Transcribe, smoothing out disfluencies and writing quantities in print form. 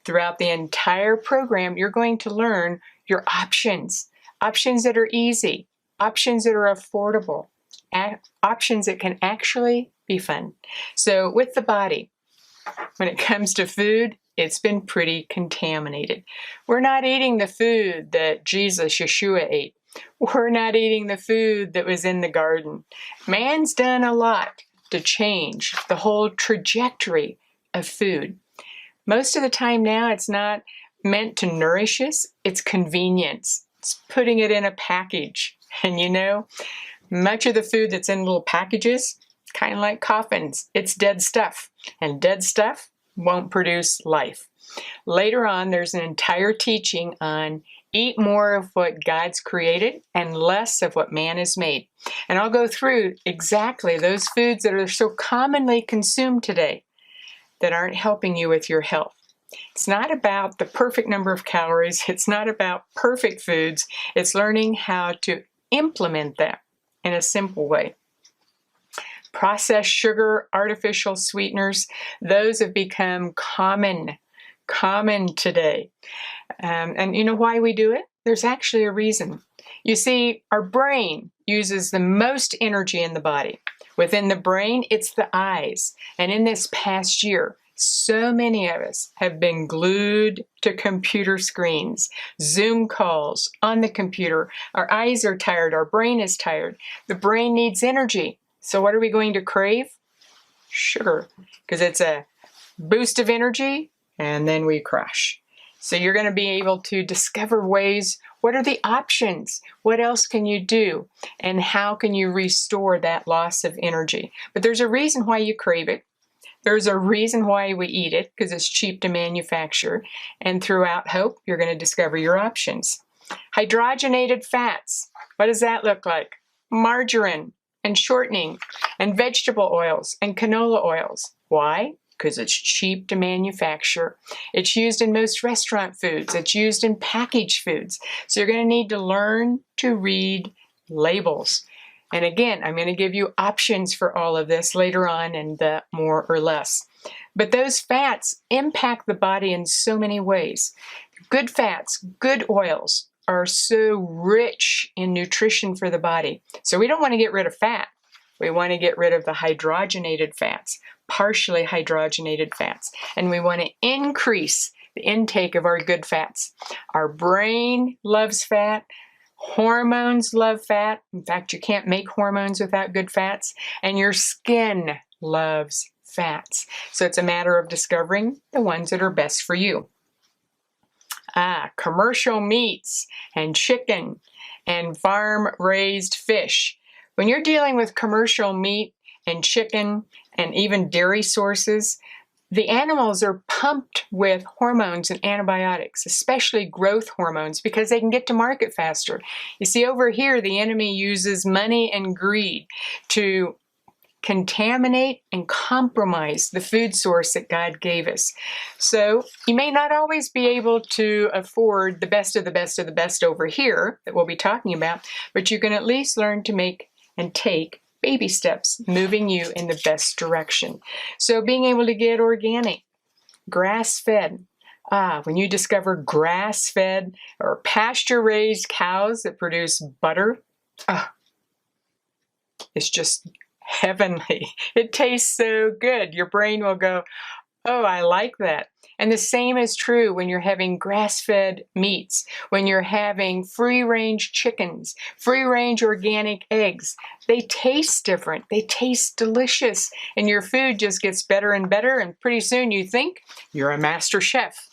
Throughout the entire program, you're going to learn your options. Options that are easy, options that are affordable, options that can actually be fun. So with the body, when it comes to food, it's been pretty contaminated. We're not eating the food that Jesus, Yeshua, ate. We're not eating the food that was in the garden. Man's done a lot to change the whole trajectory of food. Most of the time now, it's not meant to nourish us, it's convenience. It's putting it in a package. And you know, much of the food that's in little packages, kind of like coffins, it's dead stuff. And dead stuff won't produce life. Later on, there's an entire teaching on eat more of what God's created and less of what man has made. And I'll go through exactly those foods that are so commonly consumed today that aren't helping you with your health. It's not about the perfect number of calories. It's not about perfect foods. It's learning how to implement that in a simple way. Processed sugar, artificial sweeteners, those have become common today. And you know why we do it? There's actually a reason. You see, our brain uses the most energy in the body. Within the brain, it's the eyes. And in this past year, so many of us have been glued to computer screens, Zoom calls on the computer. Our eyes are tired. Our brain is tired. The brain needs energy. So what are we going to crave? Sugar, because it's a boost of energy, and then we crash. So you're going to be able to discover ways, what are the options? What else can you do? And how can you restore that loss of energy? But there's a reason why you crave it. There's a reason why we eat it, because it's cheap to manufacture. And throughout Hope, you're going to discover your options. Hydrogenated fats. What does that look like? Margarine and shortening and vegetable oils and canola oils. Why? Because it's cheap to manufacture. It's used in most restaurant foods. It's used in packaged foods. So you're going to need to learn to read labels. And again, I'm going to give you options for all of this later on in the more or less. But those fats impact the body in so many ways. Good fats, good oils are so rich in nutrition for the body. So we don't want to get rid of fat. We want to get rid of the hydrogenated fats, partially hydrogenated fats. And we want to increase the intake of our good fats. Our brain loves fat. Hormones love fat. In fact, you can't make hormones without good fats. And your skin loves fats. So it's a matter of discovering the ones that are best for you. Commercial meats and chicken and farm-raised fish. When you're dealing with commercial meat and chicken and even dairy sources, the animals are pumped with hormones and antibiotics, especially growth hormones, because they can get to market faster. You see, over here, the enemy uses money and greed to contaminate and compromise the food source that God gave us. So you may not always be able to afford the best of the best of the best over here that we'll be talking about, but you can at least learn to make and take baby steps, moving you in the best direction. So being able to get organic, grass-fed. When you discover grass-fed or pasture-raised cows that produce butter, it's just heavenly. It tastes so good. Your brain will go, oh, I like that. And the same is true when you're having grass-fed meats, when you're having free-range chickens, free-range organic eggs. They taste different. They taste delicious. And your food just gets better and better. And pretty soon you think you're a master chef.